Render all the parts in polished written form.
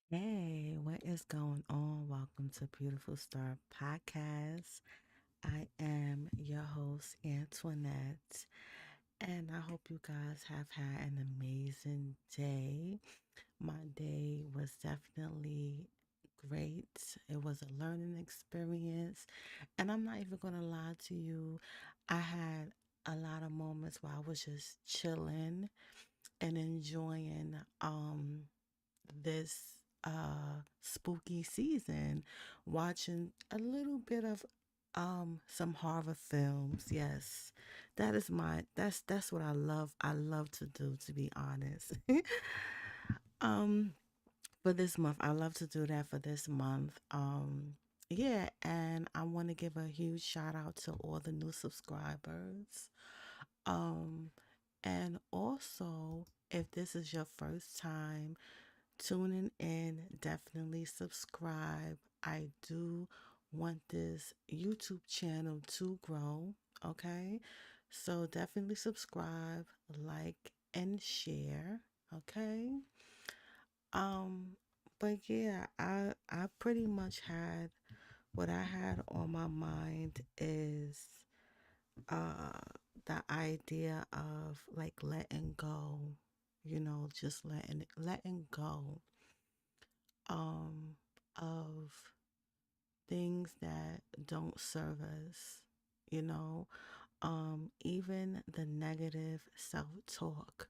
Hey, what is going on? Welcome to Beautiful Star Podcast. I am your host, Antoinette, and I hope you guys have had an amazing day. My day was definitely great. It was a learning experience, and I'm not even going to lie to you. I had a lot of moments where I was just chilling and enjoying this spooky season, watching a little bit of some horror films. Yes. That's what I love to do, to be honest. um for this month. I love to do that for this month. Yeah, and I want to give a huge shout out to all the new subscribers. Um and also, if this is your first time tuning in, definitely subscribe. I do want this YouTube channel to grow, okay? So definitely subscribe, like, and share, okay? Um, but yeah, I pretty much had what I had on my mind is uh the idea of like letting go, just letting go um of things that don't serve us, you know, even the negative self-talk.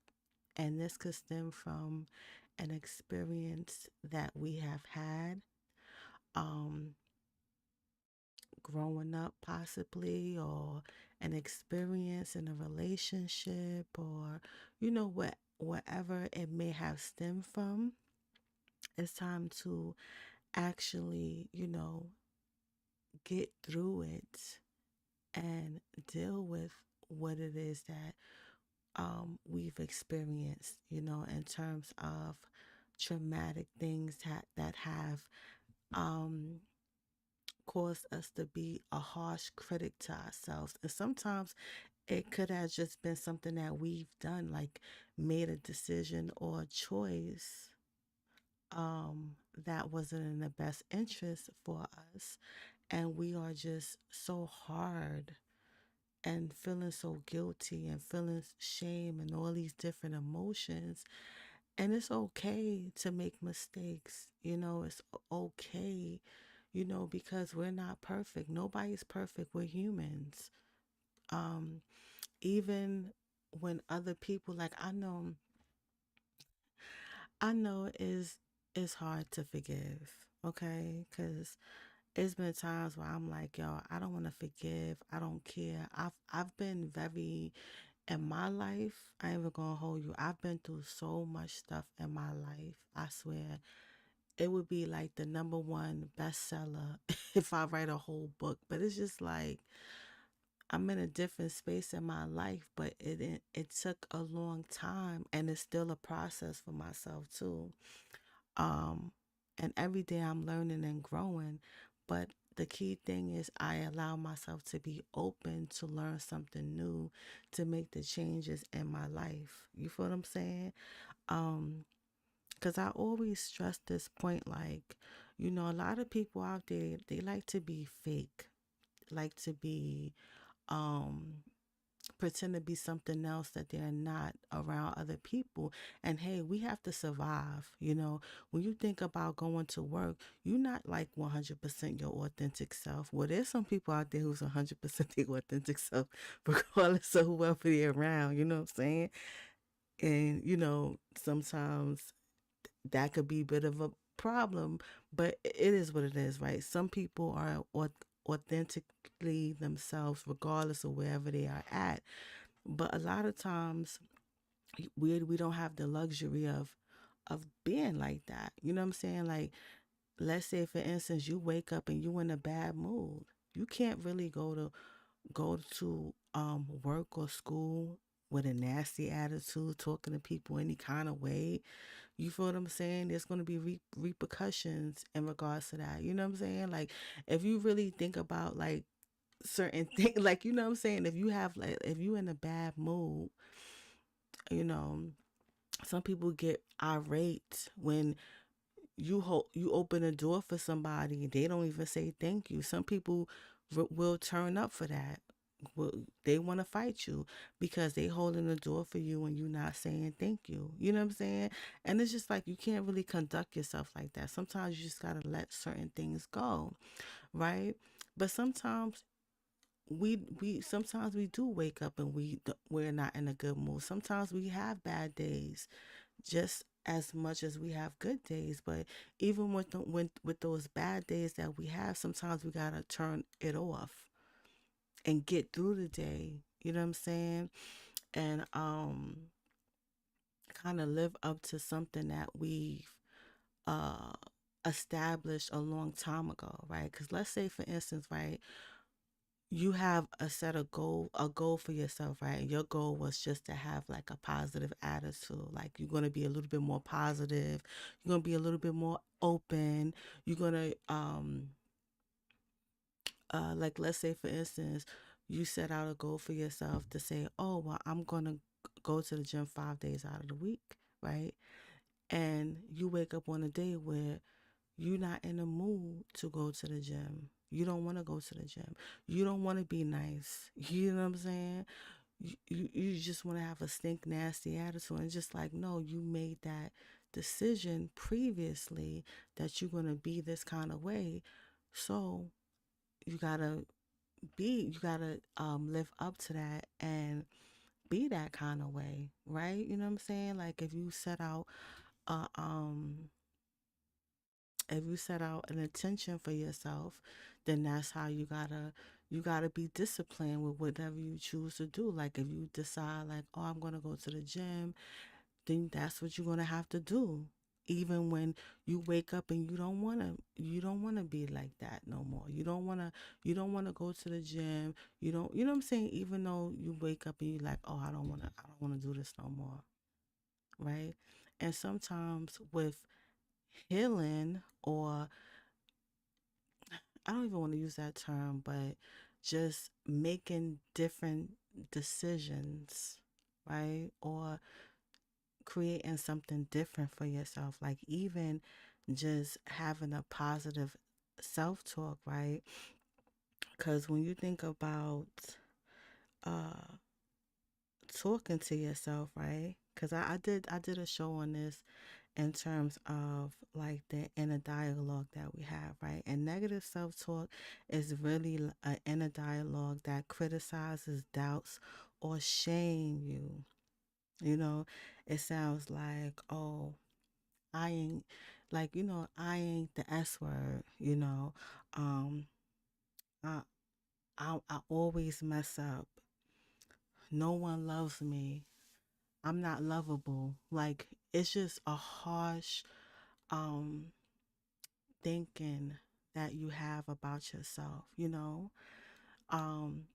And this could stem from an experience that we have had um growing up, possibly, or an experience in a relationship, or whatever it may have stemmed from. It's time to actually, get through it and deal with what it is that we've experienced, in terms of traumatic things that have um, caused us to be a harsh critic to ourselves. And sometimes it could have just been something that we've done, like made a decision or a choice that wasn't in the best interest for us. And we are just so hard and feeling so guilty and feeling shame and all these different emotions. And it's okay to make mistakes, it's okay, because we're not perfect. Nobody's perfect. We're humans. Um, Even when other people, like, I know is hard to forgive, okay? Because it's been times where I'm like, yo, I don't want to forgive. I don't care. I've been very in my life. I ain't even gonna hold you. I've been through so much stuff in my life. I swear, it would be like the number one bestseller if I write a whole book. But it's just like I'm in a different space in my life, but it took a long time, and it's still a process for myself too. Um, and every day I'm learning and growing. But the key thing is I allow myself to be open to learn something new, to make the changes in my life. You feel what I'm saying? Um, because I always stress this point, like, a lot of people out there, they like to be fake, like to be um pretend to be something else that they're not around other people. And hey, we have to survive. When you think about going to work, you're not like 100% your authentic self. Well, there's some people out there who's 100% their authentic self, regardless of whoever they're around. You know what I'm saying? And, sometimes that could be a bit of a problem, but it is what it is, right? Some people are authentically themselves, regardless of wherever they are at. But a lot of times we don't have the luxury of being like that. You know what I'm saying? Like, let's say for instance you wake up and you in a bad mood. You can't really go to work or school with a nasty attitude, talking to people any kind of way. You feel what I'm saying? There's going to be repercussions in regards to that. You know what I'm saying? Like, if you really think about like certain things, like, you know what I'm saying, if you in a bad mood, you know some people get irate when you open a door for somebody, they don't even say thank you. Some people will turn up for that. Will, they want to fight you because they holding the door for you and you not saying thank you. You know what I'm saying? And it's just like you can't really conduct yourself like that. Sometimes you just gotta let certain things go, right? But sometimes we sometimes we do wake up and we're not in a good mood. Sometimes we have bad days just as much as we have good days. But even with those bad days that we have, sometimes we gotta turn it off and get through the day. You know what I'm saying? And kind of live up to something that we've uh established a long time ago, right? Because let's say, for instance, right, you have a goal for yourself, right? And your goal was just to have like a positive attitude. Like you're gonna be a little bit more positive, you're gonna be a little bit more open, you're gonna like let's say for instance, you set out a goal for yourself to say, oh well, I'm gonna go to the gym 5 days out of the week, right? And you wake up on a day where you're not in the mood to go to the gym. You don't want to go to the gym. You don't want to be nice. You know what I'm saying? You just want to have a stink nasty attitude. And just like, no, you made that decision previously that you're going to be this kind of way. So you got to you got to live up to that and be that kind of way, right? You know what I'm saying? Like uh, um, if you set out an intention for yourself, then that's how you gotta be disciplined with whatever you choose to do. Like if you decide like, oh, I'm gonna go to the gym, then that's what you're gonna have to do. Even when you wake up and you don't wanna be like that no more. You don't wanna go to the gym. You know what I'm saying? Even though you wake up and you're like, oh, I don't wanna do this no more. Right? And sometimes with healing, or I don't even want to use that term, but just making different decisions, right? Or creating something different for yourself, like even just having a positive self talk, right? Because when you think about uh, talking to yourself, right? Because I did a show on this in terms of like the inner dialogue that we have, right? And negative self talk is really an inner dialogue that criticizes, doubts, or shame you. You know, it sounds like, oh, I ain't, like, I ain't the S word, um, I, I always mess up. No one loves me. I'm not lovable. Like, it's just a harsh, um, thinking that you have about yourself, Um,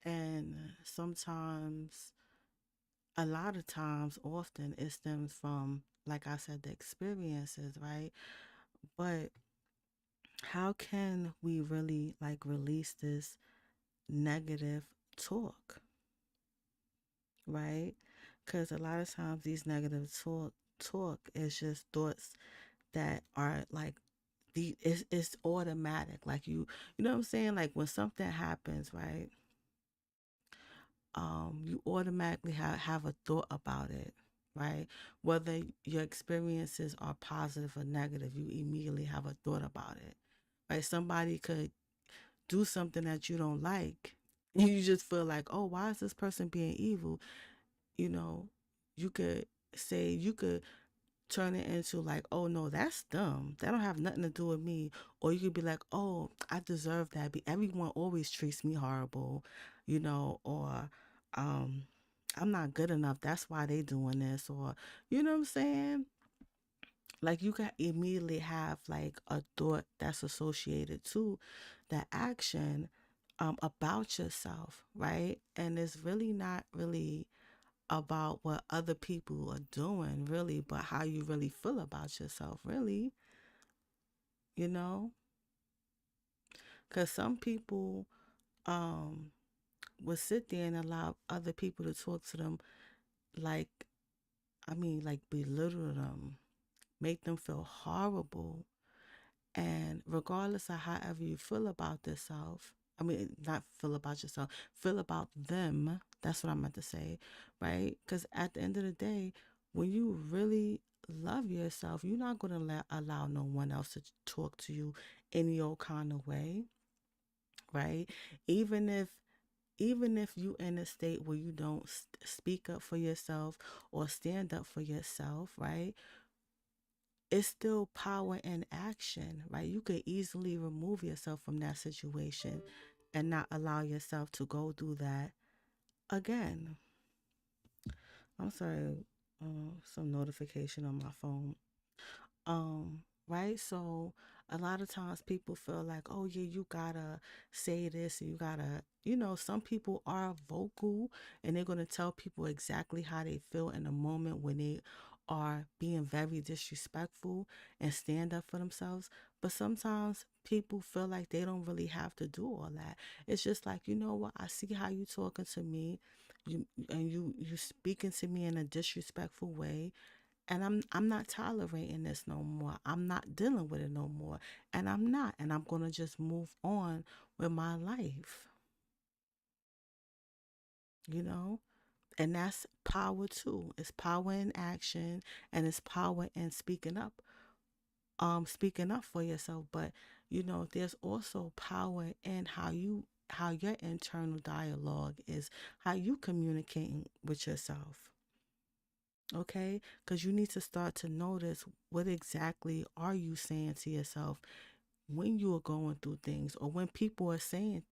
and sometimes, a lot of times, often it stems from, like I said, the experiences, right? But how can we really like release this negative talk, right? Because a lot of times these negative talk is just thoughts that are like it's automatic. Like you know what I'm saying? Like when something happens, right? You automatically have a thought about it, right? Whether your experiences are positive or negative, you immediately have a thought about it, right? Somebody could do something that you don't like, and you just feel like, oh, why is this person being evil? You know, you could you could turn it into like, oh no, that's dumb. That don't have nothing to do with me. Or you could be like, oh, I deserve that. Everyone always treats me horrible, or um, I'm not good enough. That's why they doing this. Or you know what I'm saying? Like you can immediately have like a thought that's associated to that action about yourself, right? And it's really not really about what other people are doing, really, but how you really feel about yourself, really, you know? Because some people um, will sit there and allow other people to talk to them like, I mean, like belittle them, make them feel horrible. And regardless of however you feel about yourself, I mean, not feel about yourself, feel about them. That's what I meant to say, right? Because at the end of the day, when you really love yourself, you're not going to allow no one else to talk to you any old kind of way, right? Even if you in a state where you don't speak up for yourself or stand up for yourself, right? It's still power in action, right? You could easily remove yourself from that situation and not allow yourself to go through that again. I'm sorry, some notification on my phone. Right? So a lot of times people feel like, oh yeah, you gotta say this, and you gotta, some people are vocal and they're gonna tell people exactly how they feel in a moment when they are being very disrespectful and stand up for themselves. But sometimes people feel like they don't really have to do all that. It's just like, you know what, I see how you talking to me, you speaking to me in a disrespectful way, and I'm not tolerating this no more. I'm not dealing with it no more. And I'm not. And I'm going to just move on with my life, you know? And that's power too. It's power in action and it's power in speaking up for yourself. But there's also power in how your internal dialogue is, how you communicating with yourself. Okay, because you need to start to notice what exactly are you saying to yourself when you are going through things or when people are saying